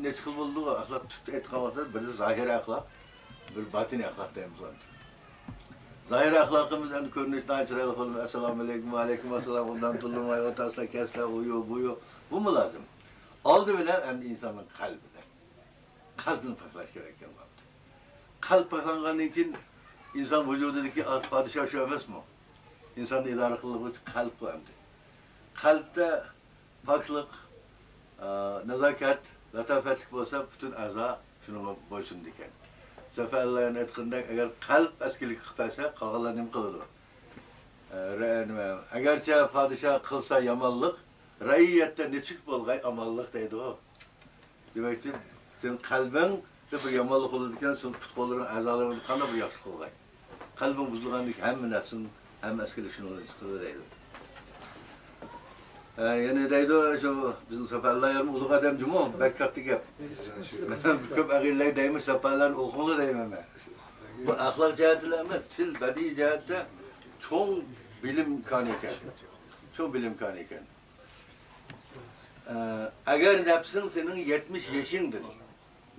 ne xil bo'ldi, axloq tut aytgan vaqtda bir zahiriy axloq, bir batiniy axloq deymiz onu. Zahiriy axloqimiz endi ko'rinishdan chiroyli qilib, assalomu alaykum, va alaykum assalom, undan tullumay, o'taslar, keslar, uyu, buyu. Bu mu lazım? Oldi bilan endi insonning qalbida. Qalbni paklash kerak ekan bu. Qalb paklangandan keyin inson vujudidagi podshoh shu emasmi? İnsonni idora qiluvchi qalb qo'yamdi. Qalbda poklik, nazokat, latofatlik bo'lsa, butun a'zo shunga bo'ysunadi ekan. Safarlarni aytganda, agar qalb askilik qilib qo'ysa, qolganlar nima qiladi? Agarcha podshoh qilsa yomonlik, raiyatda nechik bo'lg'ay amonlik deydi u. Demakki, sen qalbing bir yomonlik bo'ladi ekan, sen putqo'llaring, a'zolaring qanday bir yaxshi qilg'ay. Qalbing buzilgandek hamma nafsing, hamma askilik shuni qiladi deydi. Yani deydi şu bizim seferlerin ulug' adam jumo bakkatli gap. Ko'p ag'illar deymiz seferlerin o'qili deyman men. Bu axloq jihatdan emas, til badiiy jihatda cho'ng bilim imkon ekan. Cho'ng bilim imkon ekan. Agar nafsing sening 70 yoshingdir.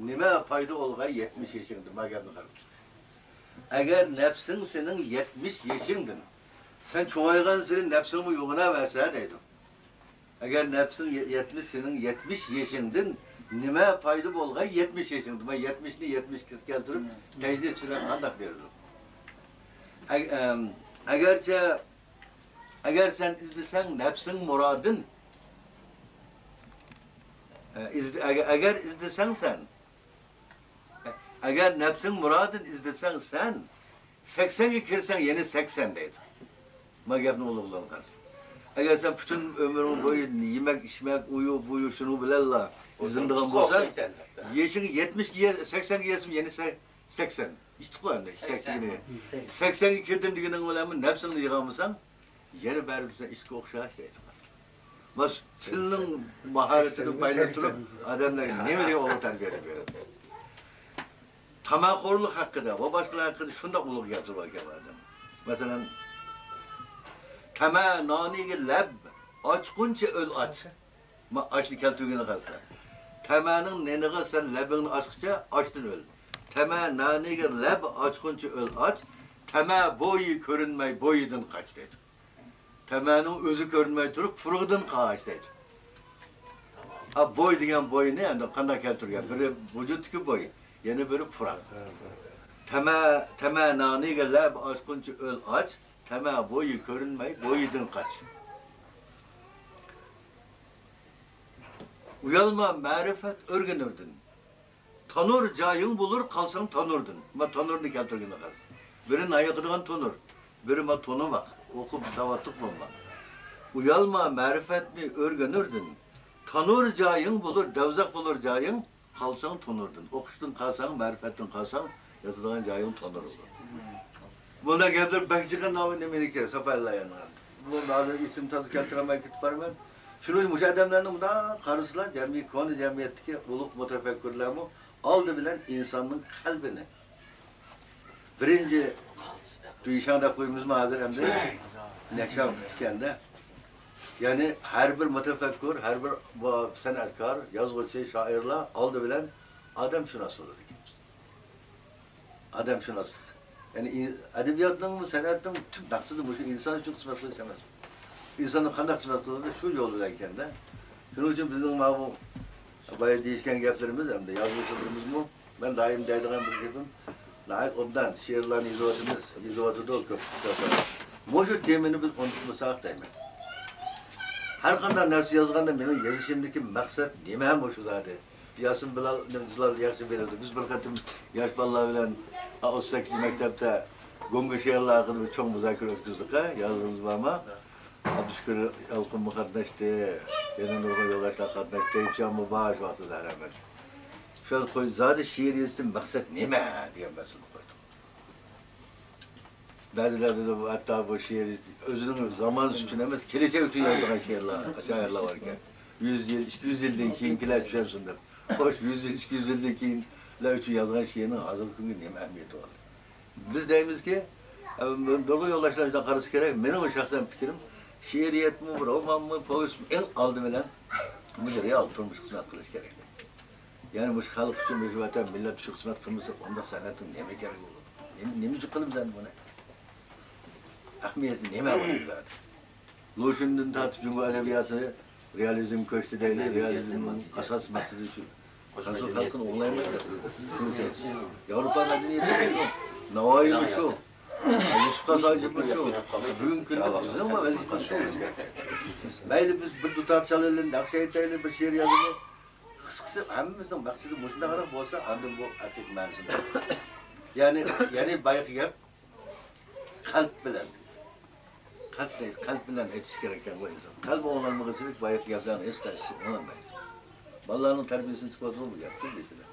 Nima foyda olg'ay 70 yoshingdir, magabni qarab. Agar nafsing sening 70 yoshingdir. Sen cho'ngaygan seni nafsing yo'g'ina versa deydi. Agar nefsin 70 senin 70 yaşındın, nime fayda bolgay 70 yaşındın. Ben 70'ni 70 keltirip tecdid süren kandak veririm. Eğer sen izlesen nefsin muradın, eğer izlesen sen, eğer nefsin muradın izlesen sen, 80'e kirsen yeni 80 deydi. Magabni uluğluğun karşı. Eğer sen bütün ömrün boyu yemek, içmek, uyu, buyu, şunu bilerler, zindığın bolsa, yaşın 70 80 yesim yeni 80. İşte bu anda 80'e kirdim diyenin olamın nefsini yıkamısan, yeni berbilsen işki okşaş deydi. Mas tilinin maharetini paylaştırıp adamlar ne veriyor onu terbiye ediyor. Tamakorluk hakkında, o başkaları hakkında şunda uluk yaptırıyor adam. Mesela Tama naniga lab ochguncha o'l och. Ma ochni keltirgani qarasa. Tamaning neniga sen labingni ochguncha ochdan o'l. Tama naniga lab ochguncha o'l och. Tama bo'yi ko'rinmay bo'yidan qoch deydi. Tamaning o'zi ko'rinmay turib furug'idan qoch deydi. Ha bo'y degan bo'yni endi qanday keltirgan? Biri vujudki bo'y, yana biri furaq. Tama naniga lab ochguncha o'l och. Tema boyu görünmeyi, boyudun kaç. Uyalma, marifet örgünürdün. Tanur cayın bulur, kalsan tanurdun. Ma tanurunu keltirgini kaz. Birinin ayakıdığın tanur. Biri ma tonu bak. Okup savatlık bulma. Uyalma, marifetli örgünürdün. Tanur cayın bulur, devzak bulur cayın, kalsan tanurdun. Okuştun kalsan, marifetin kalsan, yazılan cayın tanur olur. Buna gelip bakıcıkan namı nemenike seferlayan. Bu nazır isim tadı keltiremeye gidip varmam. Şunu muş adamlarının bunda karısılar konu cemiyetteki uluk mutefekkürlerimi aldı bilen insanın kalbini. Birinci duyuşanda koyumuz hazır hem de nekşan tutkende. Yani her bir mutefekkür, her bir senetkar, yazgıcı, şairler aldı bilen adam şunasıdır. Adam şunasıdır. Yani edebiyatın, sanatın tüm maksadı bu. İnsan için kısmetli yaşamaz. İnsanın kandak kısmetli olduğu şu yoldayken de. Şunun için bizim bu bayağı değişken gaplarımız hem de yazmışlarımız mı? Ben daim derdiğim bir şeydim. Layık ondan şiirlerin izovatı da okup. Bu temini biz unutmasak değil mi? Her kadar nersi yazganda benim yazışımdaki maksat demem bu şu zaten. Yasin Bilal Nemzılar yaxşı verirdi. Biz bir katım yaş ballağı bilen 38 mektepte Gonga şehirler hakkında çok müzakere ötküzdük ha. Yazımız var ama Abdüşkür Yalkın mı kardeşti, Yenin Nurgun Yoldaşlar kardeşti, İpcan Mübaş vakti da rahmet. Şöyle koydum, zaten şiir yazdım, maksat neme diye mesele koydum. Dediler dedi, hatta bu şiir özünün zaman için emez, gelecek için yazdığı şairler varken. 100 yıl, 200 yıldan keyinkiler düşersindir. Hoş 100 yıl, 200 yıldan keyinkiler için yazılan şiirin hazır günün neme ehemmiyeti var. Biz deyimiz ki, Nurgun Yoldaşlar'dan karısı gerek, benim şahsen fikrim, şiiriyet mi, roman mı, povest mi, en aldı bilen müdüreye aldırmış kısmet kılıç gerek. Yani bu halk için mecburiyeten millet şu kısmet kılmışsa onda sanatın neme gerek olur? Neme çıkalım sen buna? Ahmiyeti neme var zaten? Loşun'un tat Cumhur Edebiyatı realizm köşkü değil, realizmin asas maksızı şu. Kansu halkın oğlaymış da. Avrupa medeniyeti şu. Navai'mi şu. Yusuf Kasacı'mı şu. Bugünkü bizim ama vazifesi şu. Mayli biz bir tutar çalılın, Akşehir'de bir şiir yazılı. Kısıksı hemimizden maksızı boşuna kadar olsa andım bu erkek menzimde. Yani bayık yap, kalp bilen. Kalp bilen etiş gereken bu insan. Kalp olmamak için bayık yapılan eskisi olamayız. Ballarının terbiyesini çıkartır mı yaptı mesela.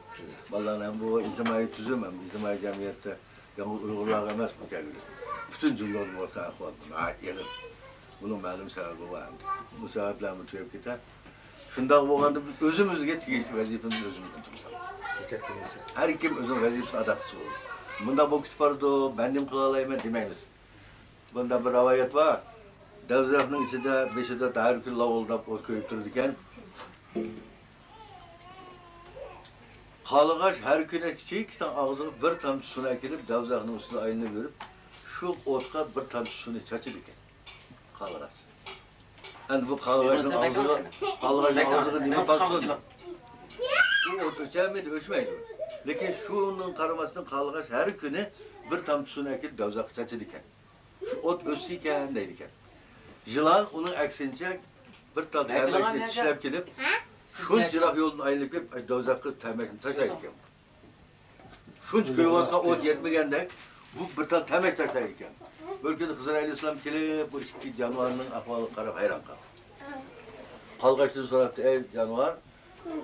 Balların hem bu içtimai tüzüm hem içtimai cemiyette yalnız uygulamak emez bu kelime. Bütün cümlenin ortaya koydu. Yerim. Bunun məlum səbəbi var. Bu səbəblərimi tüyüb gitar. Şundaq bolğanda özümüzge tegişli vəzifemiz özümüzden tutsak. Her kim özün vəzifesi adaqçısı olur. Bunda bu kütüphanada bendim kılalayım demeyimiz. Bunda bir rivayet var. Devzak'ın içinde beşide tahir-ül lavulda okuyup dururken Kalıgaş her güne kiçik ağzını bir tamçı suna ekilip Devzak'ın üstüne ayını görüp şu otka bir tamçı sunu çaçı diken. Kalıgaş. Yani bu kalıgaşın ağzını nime baksın. Bu ot ölçemeydi, ölçmeydi. Lakin şunun karamasının kalıgaş her güne bir tamçı suna ekilip Devzak'ı çaçı diken. Şu ot ölçüyken neydiken. Yılan onun eksince bir tal termekle çişlep gelip şunç yırak yolun ayılıp gelip Devzak'ı termekle taşlayırken. Şunç köyvatka ot yetmegende bu bir tal termek taşlayırken. Bölgede Hızır Aleyhisselam gelip bu iki canavarının ahvalı karab hayran kaldı. Kalgaçlı soraktı ey canavar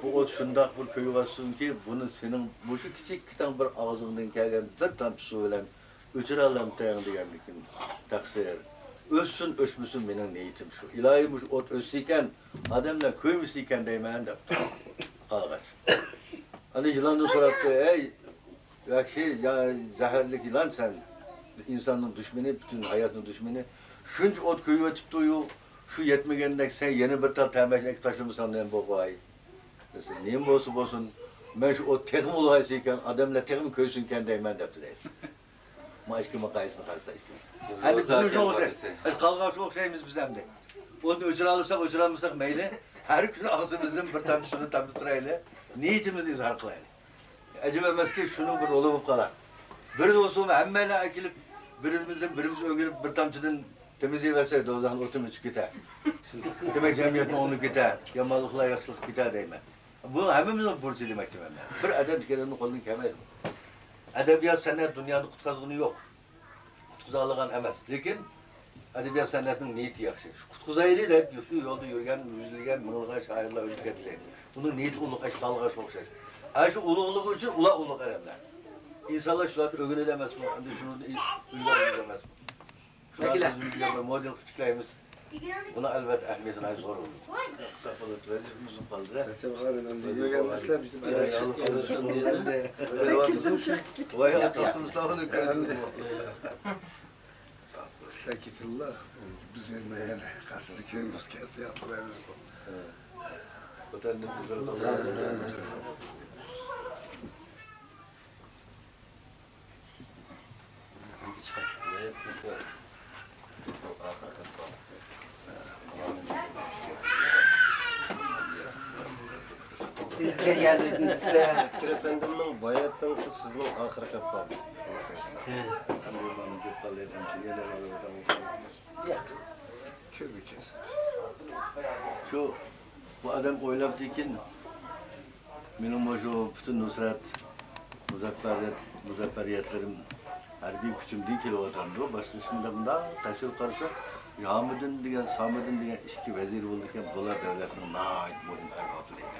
bu ot şundak bir köyvatsın ki bunu senin bu şu küçük kitan bir ağzından gelgen bir tamçı su bilen uçuralım tayan diyenlikin taksir. Ölsün ölçmüsün benim niyetim şu. İlahi bu ot ölsüyken adamla köymüsüyken deymeyen de kalgaç. Hani yılanı soraktı ey ya zehirlik yılan sen insanın düşmeni, bütün hayatın düşmeni. Şunç ot köyü ötüp duyu, şu yetmegende sen yeni bir tal temizlik taşımışsan diyen bu vay. Mesela neyim bolsun, ben şu ot tekim olayısıyken adamla tekim köysünken deymeyen de değil. Maşkı makayısını kalsa işte. Hadi bizim çok şey. Hadi kalgaç çok şeyimiz bizden de. Onu uçuralırsak uçuramırsak meyle. Her gün ağzımızın bir tamçısını tutturayla. Niyetimizi izhar kılayla. Acaba emez ki şunun bir olup kalar. Bir olsun hemmeyle akilip birimiz ögürüp bir tamçıdan temizliği verseydi o zaman otumu çık gider. Demek cemiyetin onu gider. Yamalıkla yakışık gider deyme. Bu hemimizin burcu demektir ben. Bir adet kelini kolunu kemedim. Edebiyat sanat dünyada kutkazgını yok. Kutkazalığın emez. Lakin edebiyat sanatının niyeti yakşı. Kutkazaylı da hep yolda yürüyen, yüzülgen, mınılgan şairler ölçüketleri. Bunun niyeti uluk, kalgaç okşar. Şu uluğuluk için ula uluk eremler. İnsanlar şular ögün edemez mi? Şunu uygar edemez mi? Şular özümüzde model küçüklerimiz. Buna elbette ehemmiyetine zor olur. Safalı tüvezimizin kaldıra. Sevgili ben gelmişler işte ben kesim çek git. Vay atlasımızda onu görüyoruz. Sakitullah biz vermeyene kastı köyümüz kesti yapılarımız bu. Otanın güzel Sizler geldiniz size. Efendim'in bayattan sizin ahire kaptan. Köy bir kez. Şu bu adam oyladı ki benim şu bütün Nusrat muzafferiyetlerim harbiy kuchim değil ki vatandı. Başka şimdi bunda taşır karşı Hamid'in diyen, Samid'in diyen işki vezir bulurken Bola devletinin naait muhim hayatı diyen.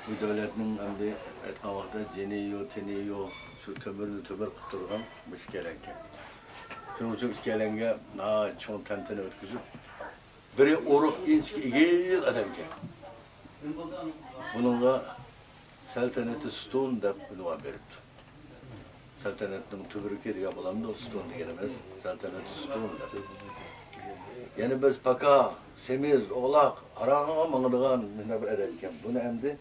Bu devletinin hem de etmavakta ceniyor, teniyor, şu tömür kutturgan müşkelenken. Şunun için müşkelenge naait çoğun tentene ötküzüp biri oruk inçki igiz adamken. Bununla saltanatı stun da ünvan beripti. Saltanatın tübürükeri yapılandı o stun diyelemez. Saltanatı stun da. Yani biz paka, semiz, oğlak, arağına mağdığan bir ederken bunu endi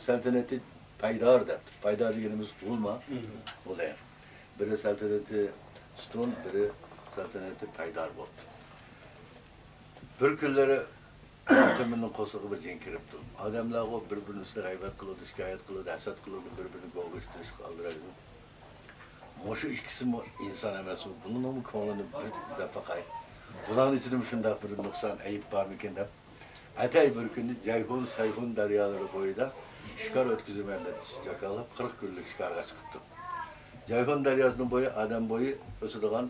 saltanati paydar debdi. Paydar degenimiz ulma, ulayam. Biri saltanati stun, biri saltanati paydar bo'ldi. Bir kunlari Tümünün qo'sig'i bir jinkirib turib. Odamlar bir-birini ustida g'aybat qiladi, shikoyat qiladi, hasad qiladi, bir-birini bo'g'ishtirish qildiradi. Mushu ikkisi inson emasmi? Buning ko'nglini bir dafaqay. Bularning ichida shunday bir nuqson, ayib bormikin deb. Atay bir kuni Jayhun, Sayhun daryolari bo'yida shikor o'tkazib jakalab 40 kunlik shikorga chiqibdi. Jayhun daryosining bo'yi odam bo'yi o'sadigan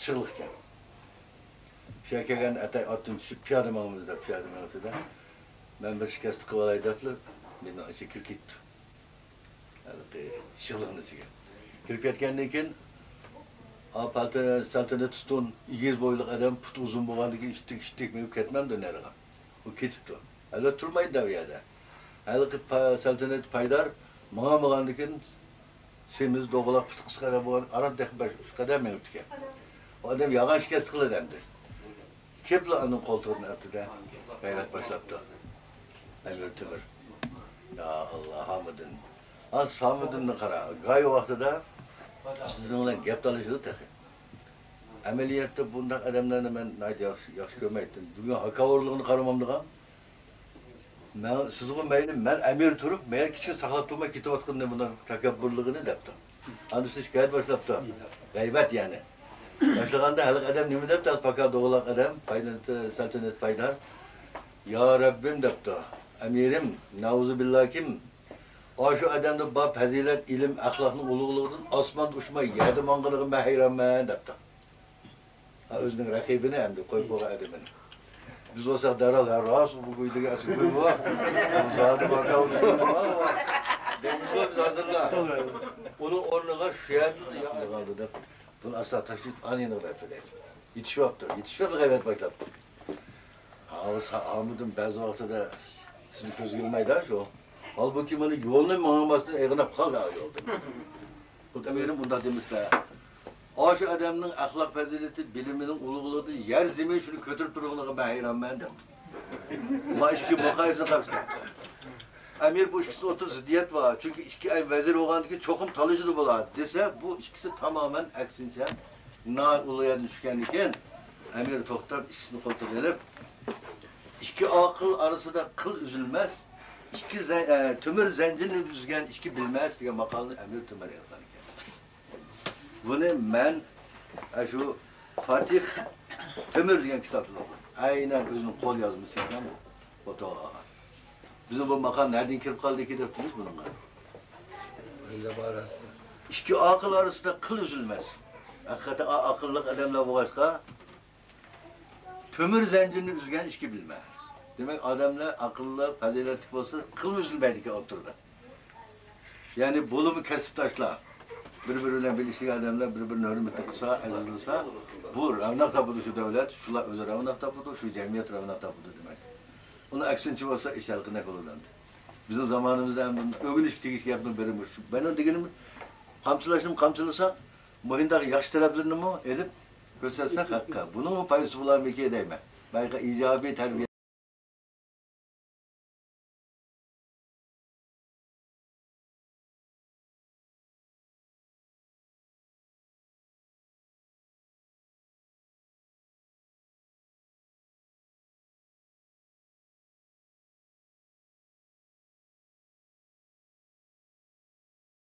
chiqliqkan. Şekergen atay attım şu piyade mağımızda, ben bir şikayet kıvalay defli, beni açı kirkit. Yani şılığını çıkıyor. Kirketkenliğin için, apaltı saltanat tutun, 200 boyluk adam put uzun boğandı ki iştik meyip ketmem de nereye. O ketipti. Öyle turmaydı da bir yerde. Halbuki saltanat paydar, mağa boğandı ki, semiz doğulak put kısa kadar boğan, arat dekip şu kadar meyip ki. O adam yalan şikayet kılı demdi. Kepli anın koltuğunu öptü de gayret başlattı. Emir Tümür. Ya Allah Hamid'in. Az Hamid'in kara. Gay vaxtıda sizinle gep dalışıdı tek. Ameliyatda bundan adamlarını ben yaxşı görmeydim. Bugün hakavurluğunu karamamdığa. Ben sizin meylim, ben emir turup, meğer kiçik saklap durma kitap atkınlığı bundan takabburluğunu depti. Anüstü şikayet başlattı. Gaybet yani. Başlığında halık adam nimi depti, pakar doğulak adam, saltanat paydar. Ya Rabbim depti, emirim, nauzubillah kim? O şu adamda bab, fazilet, ilim, ahlakının uluğluğunun asman uçma, yerde mangılığın ben hayranmen depti. Özünün rakibini hem de koy boğa adamını. Biz olsak daral, ya ras, bu kuyduğu asıl koy boğa. Zaten bakalım, biz hazırla. Onun ornuna şiyat kaldı da. Bunu asla taşlayıp anıyla da yaptı. Yetiş yoktur. Yetiş yoktur gayret başlattı. Hamid'in bazı vaxtıda sizin göz girmeydi şu. Halbuki bunu yolunu mağamasını eğinip kaldı yolda. Bu da benim bunda demişler. O şu adamın ahlak fazileti, biliminin uluğuladığı yer zemin şunu kötürüp durduğuna ben hayran ben dedim. Ama işki bakayısın karşısında. Emir bu ikisi otur ziddiyet var. Çünkü iki ay vezir oğandaki çokum talıcılı bular dese bu ikisi tamamen eksince na uluya düşkenliken emir toktar ikisini kontrol edip iki akıl arasında kıl üzülmez. İki tümür zencini üzgen iki bilmez diye makalını emir tümür yazarken. Bunu ben şu Fatih Tümür diyen kitapta aynen özünün kol yazması yani bu fotoğrafı. Bizim bu makam nereden kirip kaldı ki deftiniz bununla? Öyle barası. İki akıl arasında kıl üzülmez. Hakikaten akıllık adamla bu başka. Tümür zencirini üzgen işki bilmez. Demek adamla akıllı, faziletli olsa kıl üzülmeydi ki oturdu. Yani bulumu kesip taşla. Birbirine bilişik adamlar birbirine hürmet kısa, ezilirse bu ravnak tabudu şu devlet, şular özel ravnak tabudu, şu cemiyet ravnak tabudu demek. Onun aksinci olsa iş halkına kullandı. Bizim zamanımızda ögün işki yaptığını verilmiş. Ben o digenim kamçılasak, muhindaki yakış taraflarını mı edip göstersek hakka. Bunun mu payısı bulan bir kere değme. Belki icabi terbiye